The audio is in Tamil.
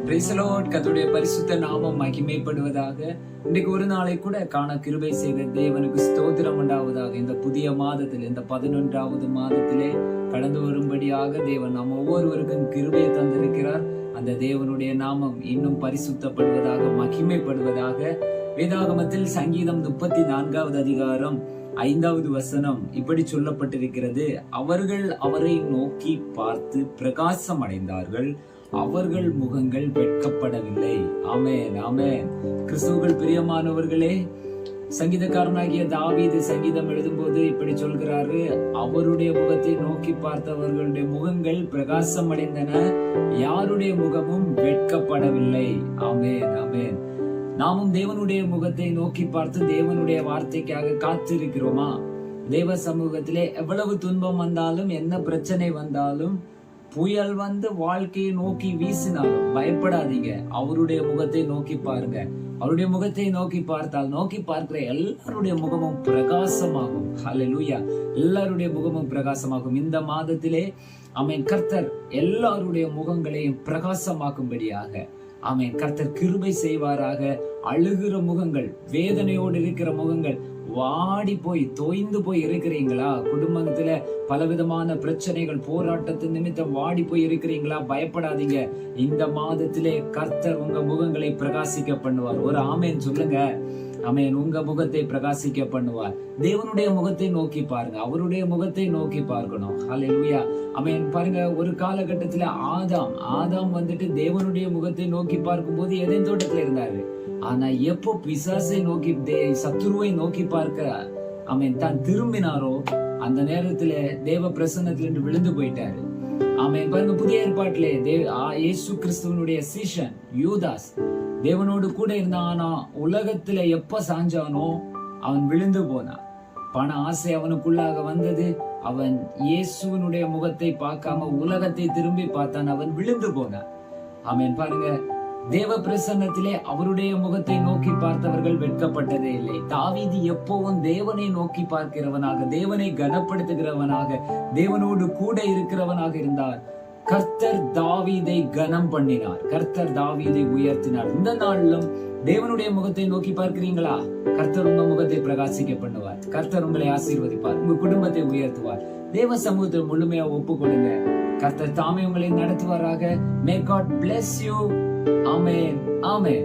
Praise the Lord. கர்த்தருடைய பரிசுத்த நாமம் மகிமைப்படுவதாக. இன்றைக்கு ஒரு நாளை கூட காண கிருபை செய்த தேவனுக்கு ஸ்தோத்திரம் உண்டாவதாக. இந்த புதிய மாதத்தில், இந்த 11வது மாதத்திலே கடந்து வரும்படியாக தேவன் நாம் ஒவ்வொருவருக்கும் கிருபையை தந்திருக்கிறார். அந்த தேவனுடைய நாமம் இன்னும் பரிசுத்தப்படுவதாக, மகிமைப்படுவதாக. வேதாகமத்தில் சங்கீதம் 34வது அதிகாரம் 5வது வசனம் இப்படி சொல்லப்பட்டிருக்கிறது. அவர்கள் அவரை நோக்கி பார்த்து பிரகாசம் அடைந்தார்கள், அவர்கள் முகங்கள் வெட்கப்படவில்லை. ஆமென், ஆமென். கிறிஸ்துவுக்குள் பிரியமானவர்களே, சங்கீதக்காரனாகிய தாவீது சங்கீதம் எழுதும்போது இப்படி சொல்கிறாரு, அவருடைய முகத்தை நோக்கி பார்த்தவர்களுடைய முகங்கள் பிரகாசம் அடைந்தன, யாருடைய முகமும் வெட்கப்படவில்லை. ஆமென், ஆமென். நாமும் தேவனுடைய முகத்தை நோக்கி பார்த்து தேவனுடைய வார்த்தைக்காக காத்திருக்கிறோமா? தேவ சமூகத்திலே எவ்வளவு துன்பம் வந்தாலும், என்ன பிரச்சனை வந்தாலும், புயல் வந்து வாழ்க்கையை நோக்கி வீசினாலும் பயப்படாதீங்க. அவருடைய முகத்தை நோக்கி பாருங்க. அவருடைய முகத்தை நோக்கி பார்த்தால், நோக்கி பார்க்கிற எல்லாருடைய முகமும் பிரகாசமாகும். ஹல்லேலூயா. எல்லாருடைய முகமும் பிரகாசமாகும். இந்த மாதத்திலே ஆமென், கர்த்தர் எல்லாருடைய முகங்களையும் பிரகாசமாக்கும்படியாக ஆமென், கர்த்தர் கிருபை செய்வாராக. அழுகிற முகங்கள், வேதனையோடு இருக்கிற முகங்கள், வாடி போய் தோய்ந்து போய் இருக்கிறீங்களா? குடும்பத்துல பலவிதமான பிரச்சனைகள், போராட்டத்தின் நிமித்தம் வாடி போய் இருக்கிறீங்களா? பயப்படாதீங்க. இந்த மாதத்திலே கர்த்தர் உங்க முகங்களை பிரகாசிக்க பண்ணுவார். ஒரு ஆமேன் சொல்லுங்க. ஆமென். உங்க முகத்தை பிரகாசிக்க பண்ணுவார். தேவனுடைய முகத்தை நோக்கி பாருங்க. அவருடைய முகத்தை நோக்கி பார்க்கணும். ஹல்லேலூயா. ஆமென். பாருங்க, ஒரு காலகட்டத்துல ஆதாம் வந்துட்டு தேவனுடைய முகத்தை நோக்கி பார்க்கும் போது ஏதேன் தோட்டத்துல இருந்தாரு. ஆனா எப்போ பிசாசை நோக்கி, சத்துருவை நோக்கி பார்க்க ஆமென் தான் திரும்பினாரோ, அந்த நேரத்துல தேவ பிரசன்னத்திலிருந்து விழுந்து போயிட்டாரு. ஆமென். பாருங்க, புதிய ஏற்பாட்டிலே இயேசு கிறிஸ்துவனுடைய சீஷன் யூதாஸ் தேவனோடு கூட இருந்தான். ஆனா உலகத்துல எப்ப சாஞ்சானோ அவன் விழுந்து போனான். பண ஆசை அவனுக்குள்ளாக வந்தது. அவன் இயேசுவினுடைய முகத்தை பார்க்காம உலகத்தை திரும்பி பார்த்தான். அவன் விழுந்து போனான். ஆமென். பாருங்க, தேவ பிரசன்னத்திலே அவருடைய முகத்தை நோக்கி பார்த்தவர்கள் வெட்கப்பட்டதே இல்லை. தாவீது எப்பவும் தேவனை நோக்கி பார்க்கிறவனாக, தேவனை கனப்படுத்துகிறவனாக, தேவனோடு கூட இருக்கிறவனாக இருந்தார். கர்த்தர் தாவீதை கனம் பண்ணினார். கர்த்தர் தாவீதை உயர்த்தினார். இந்த நாளிலும் தேவனுடைய முகத்தை நோக்கி பார்க்கிறீங்களா? கர்த்தர் உங்க முகத்தை பிரகாசிக்க பண்ணுவார். கர்த்தர் உங்களை ஆசீர்வதிப்பார். உங்க குடும்பத்தை உயர்த்துவார். தேவ சமூகத்தை முழுமையா ஒப்பு கொடுங்க. கர்த்தர் தாமே உங்களை நடத்துவாராக. May God bless you. Amen. Amen.